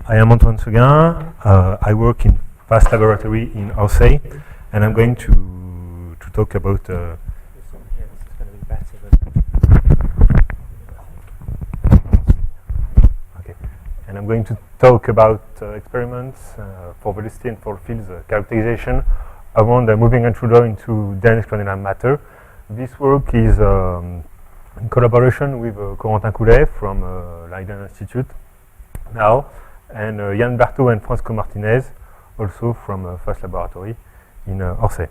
I am Antoine Seguin. I work in FAST laboratory in Orsay, and I'm going to talk about. This one here, this is going to be better than. Okay, and I'm going to talk about experiments for velocity and for fields characterization around a moving intruder into dense granular matter. This work is in collaboration with Corentin Coulet from Leiden Institute now, and Yann Berthaud and Francisco Martinez, also from FAST Laboratory in Orsay.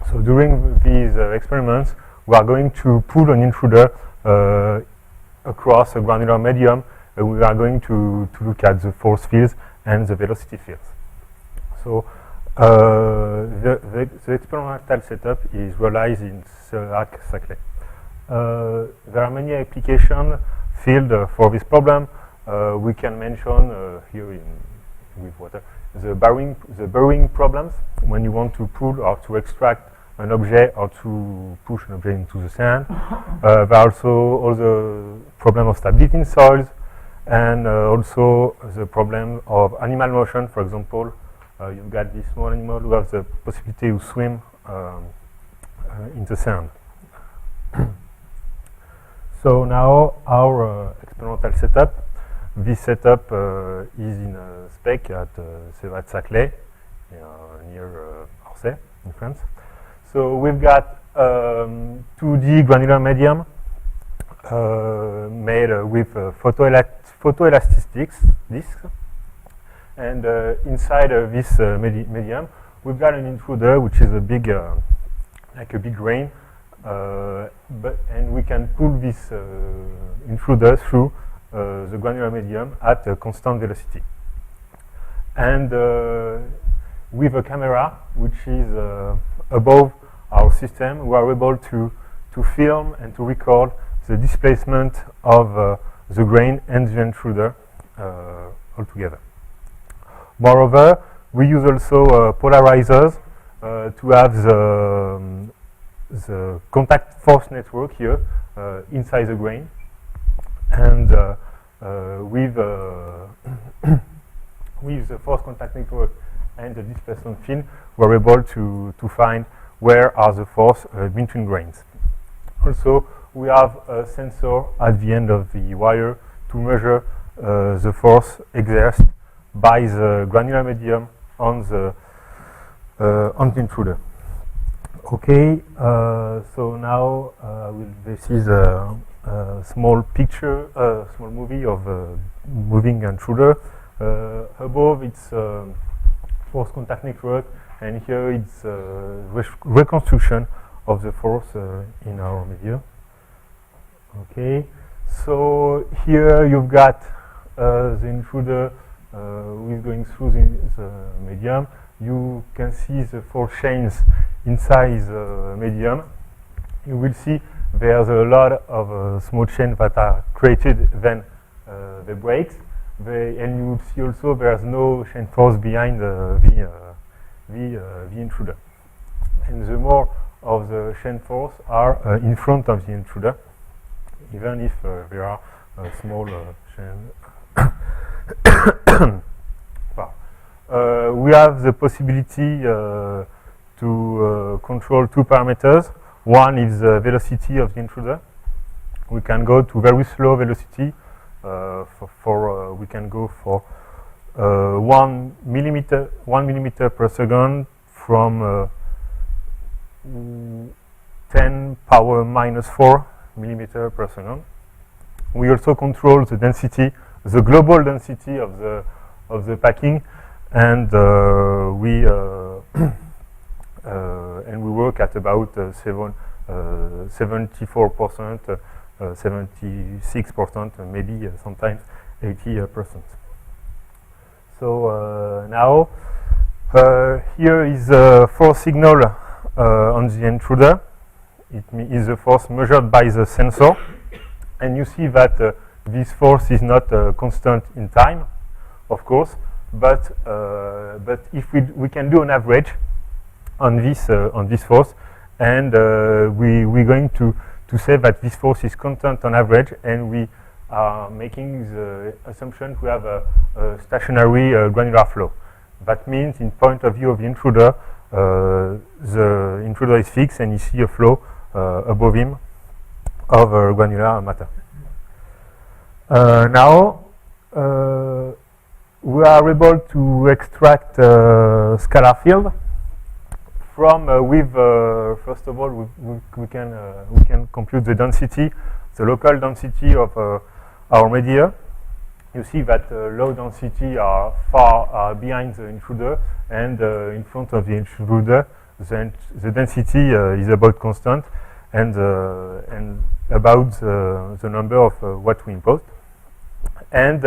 So during these experiments, we are going to pull an intruder across a granular medium. We are going to look at the force fields and the velocity fields. So the experimental setup is realized in Saclay. There are many application field for this problem. We can mention here with water the burrowing problems when you want to pull or to extract an object or to push an object into the sand. There are also all the problem of stability in soils, and also the problem of animal motion. For example, you've got this small animal who has the possibility to swim in the sand. So now our experimental setup. This setup is in a spec at Saclay, near Orsay in France. So we've got 2D granular medium made with photoelastic discs, and inside this medium we've got an intruder which is a big, like a big grain, and we can pull this intruder through the granular medium at a constant velocity. And with a camera which is above our system, we are able to film and to record the displacement of the grain and the intruder altogether. Moreover, we use also polarizers to have the contact force network here inside the grain. And with the force contact network and the displacement field, we're able to find where are the force between grains. Also, we have a sensor at the end of the wire to measure the force exerted by the granular medium on the intruder. Okay, so now this is a small picture, small movie of a moving intruder. Above it's force contact network, and here it's reconstruction of the force in our medium. Okay, so here you've got the intruder who is going through the medium. You can see the force chains inside the medium. You will see there's a lot of small chains that are created when the brakes. And you will see also there's no chain force behind the intruder. And the more of the chain force are in front of the intruder, even if there are small chain. We have the possibility to control two parameters. One is the velocity of the intruder. We can go to very slow velocity. We can go for 1 millimeter per second from 10 power minus 4 millimeter per second. We also control the density, the global density of the packing, and we work at about 74%, 76%, maybe sometimes 80%. So now here is a force signal on the intruder. It is a force measured by the sensor, and you see that this force is not constant in time, of course, but if we can do an average on this force, and we're going to say that this force is constant on average, and we are making the assumption we have a stationary granular flow. That means, in point of view of the intruder is fixed and you see a flow above him of granular matter. Now we are able to extract scalar field from first of all we can compute the density, the local density of our media. You see that low density are far behind the intruder, and in front of the intruder the density is about constant and about the number of what we impose. And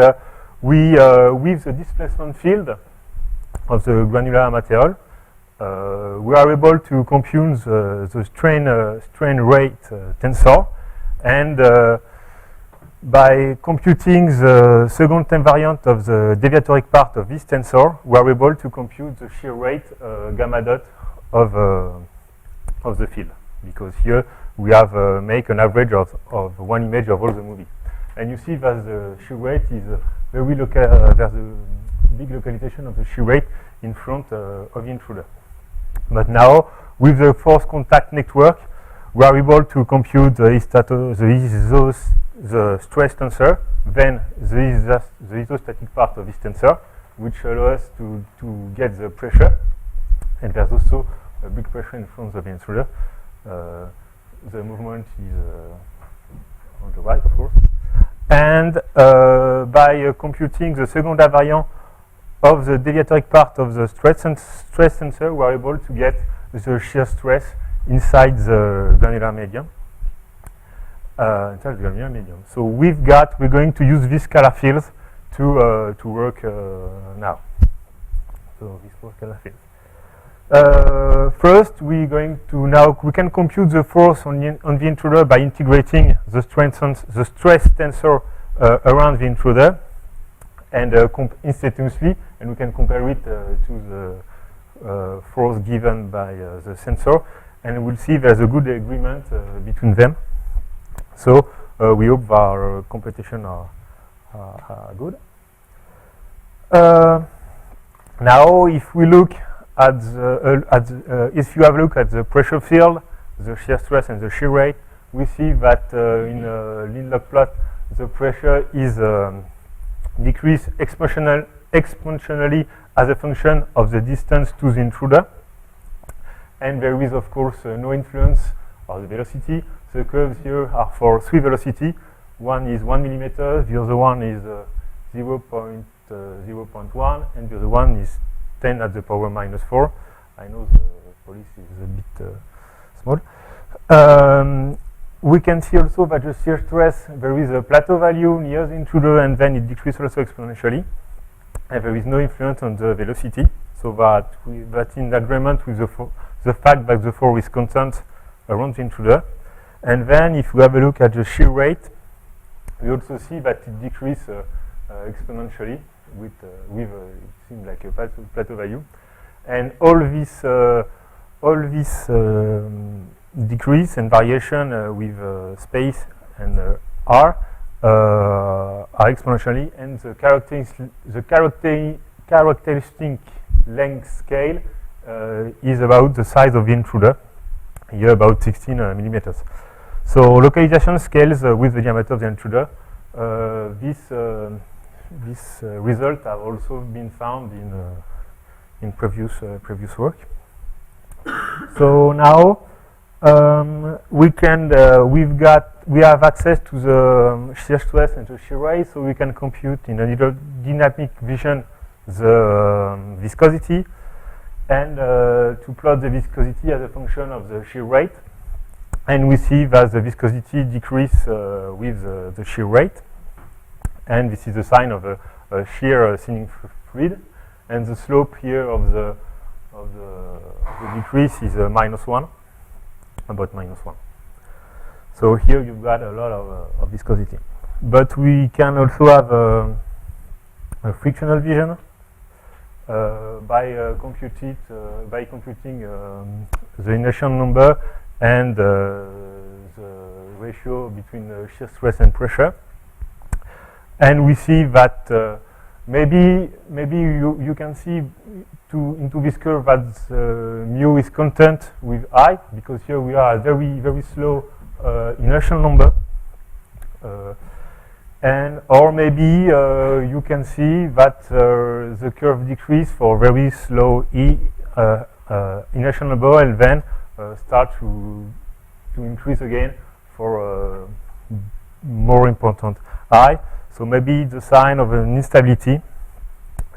we with the displacement field of the granular material, we are able to compute the strain rate tensor, and by computing the second time variant of the deviatoric part of this tensor, we are able to compute the shear rate gamma dot of the field, because here we have make an average of one image of all the movie. And you see that the shear rate is very local, there's a big localization of the shear rate in front of the intruder. But now, with the force contact network, we are able to compute the stress tensor, then the isostatic part of this tensor, which allows us to get the pressure. And there's also a big pressure in front of the intruder. The movement is on the right, of course. And by computing the second variant of the deviatoric part of the stress tensor, we are able to get the shear stress inside the granular medium. So we're going to use these scalar fields to work now. So these four scalar fields. First, we can compute the force on the intruder by integrating the stress tensor around the intruder, and instantaneously, and we can compare it to the force given by the sensor, and we'll see there's a good agreement between them. So we hope our computation are good. Now, if we look at if you have a look at the pressure field, the shear stress, and the shear rate, we see that in a line log plot, the pressure is decreased exponentially as a function of the distance to the intruder. And there is, of course, no influence of the velocity. The curves here are for 3 velocity. One is 1 millimeter, the other one is 0.1, and the other one is 10 at the power minus 4. I know the police is a bit small. We can see also that the shear stress, there is a plateau value near the intruder, and then it decreases also exponentially. And there is no influence on the velocity, so that's in agreement with the fact that the force is constant around the intruder. And then if we have a look at the shear rate, we also see that it decreases exponentially with it seems like a plateau value. And all this decrease and variation with space and r are exponentially, and the characteristic length scale is about the size of the intruder, here about 16 millimeters. So localization scales with the diameter of the intruder. This result have also been found in previous work. So now we have access to the shear stress and the shear rate, so we can compute in a dynamic vision the viscosity, and to plot the viscosity as a function of the shear rate. And we see that the viscosity decreases with the shear rate, and this is a sign of a shear thinning fluid. And the slope here of the decrease is -1, about -1. So here you've got a lot of viscosity. But we can also have a frictional vision by computing the inertial number and the ratio between shear stress and pressure. and we see that maybe you can see into this curve that mu is constant with I, because here we are a very slow inertial number, and or maybe you can see that the curve decrease for very slow inertial number, and then start to increase again for more important I. So maybe it's a sign of an instability,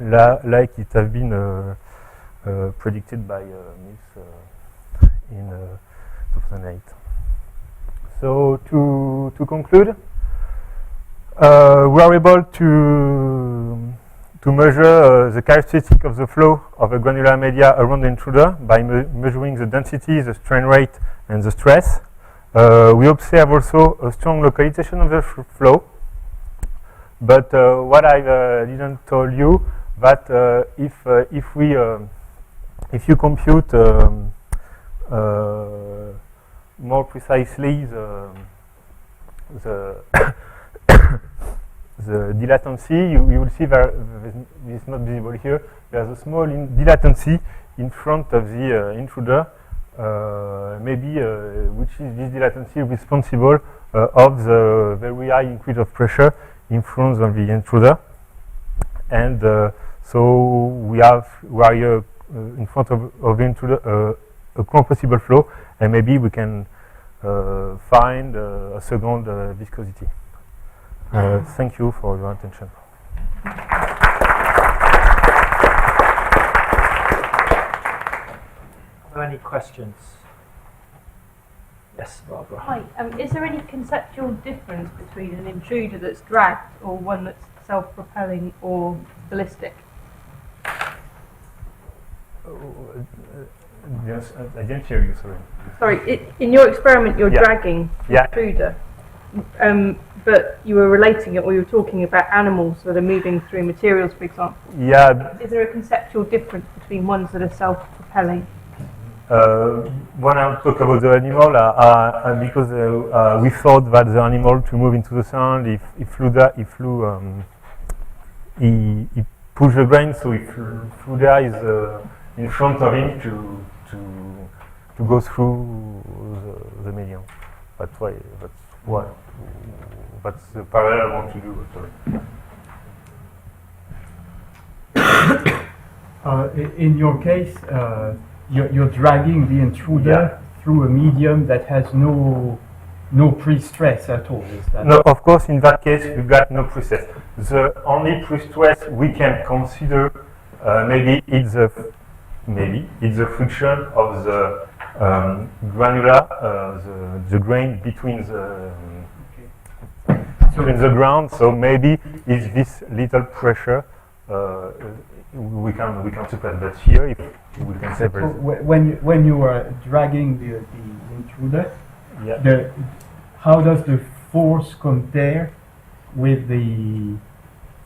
like it has been predicted by Mills in 2008. So to conclude, we are able to measure the characteristic of the flow of a granular media around the intruder by measuring the density, the strain rate, and the stress. We observe also a strong localization of the flow. But what I didn't tell you, that if you compute more precisely the the dilatancy, you will see that it's not visible here. There's a small dilatancy in front of the intruder, maybe which is this dilatancy responsible of the very high increase of pressure in front of the intruder, and so we are here in front of the intruder a compressible flow, and maybe we can find a second viscosity. Thank you for your attention. Are there any questions? Yes, Barbara. Hi. Is there any conceptual difference between an intruder that's dragged or one that's self-propelling or ballistic? Yes, I didn't hear you, sorry. Sorry, in your experiment you're dragging the intruder, but you were relating it, or you were talking about animals that are moving through materials, for example. Yeah. Is there a conceptual difference between ones that are self-propelling? When I talk about the animal, because we thought that the animal to move into the sound, he push the grain, so if Fluda is in front of him to go through the medium. That's the parallel I want to do. Sorry. In your case, you're dragging the intruder through a medium that has no pre-stress at all. Is that no, of course, in that case, we've got no pre-stress. The only pre-stress we can consider maybe it's the friction of the granular, the grain between the ground. So maybe it's this little pressure we can suppress. But here, if we can separate. So when you are dragging the intruder, how does the force compare with the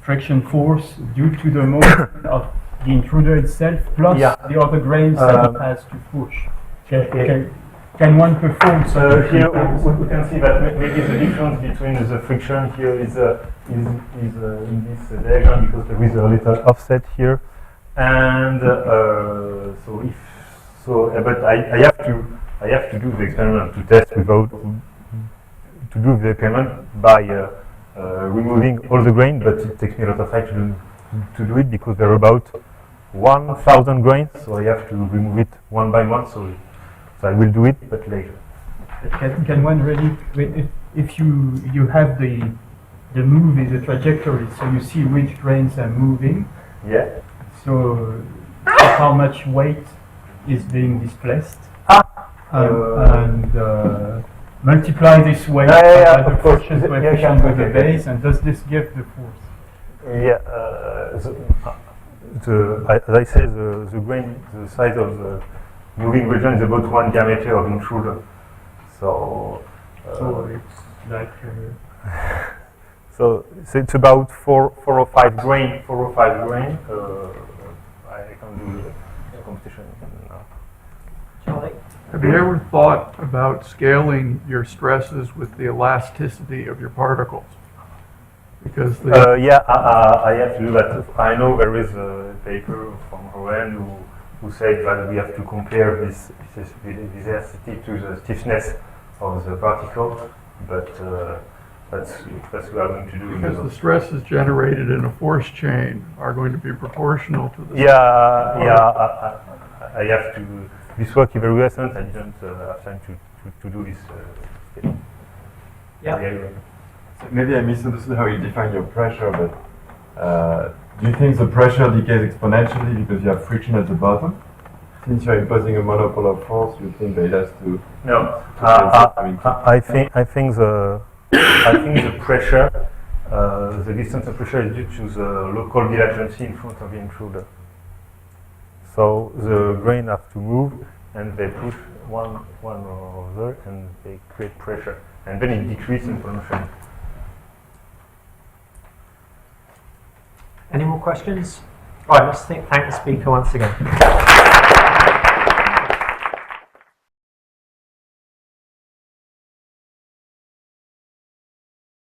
friction force due to the motion of the intruder itself plus the other grains that it has to push? Can one perform such here we can see that maybe the difference between the friction here is in this diagram, because there is a little offset here, and but I have to do the experiment to test to do the experiment by removing all the grain, but it takes me a lot of time to do it, because there are about 1,000 grains, so I have to remove it one by one. So I will do it, but later. Can one really, if you have the movie, the trajectory, so you see which grains are moving. Yeah. So how much weight is being displaced, and multiply this weight by the friction coefficient with the base, and does this give the force? Yeah. As I say, the grain, the size of the moving region is about 1 diameter of intruder. So it's like. So it's about 4 or 5 grain. 4 or 5 grain. I can do the competition now. Charlie? Have you ever thought about scaling your stresses with the elasticity of your particles? Because the Yeah, I have to do that. I know there is a paper from Rowan who said that we have to compare this viscosity to the stiffness of the particle, but that's what we are going to do. because the stresses generated in a force chain are going to be proportional to the I have to. This work is very recent. I didn't have time to do this. Maybe I misunderstood how you define your pressure, but do you think the pressure decays exponentially because you have friction at the bottom? Since you're imposing a monopolar force, you think that it has to... No, I think the pressure, the distance of pressure is due to the local divergency in front of the intruder. So the grain have to move, and they push one or other, and they create pressure, and then it decreases in motion. Any more questions? Right, let's thank the speaker once again.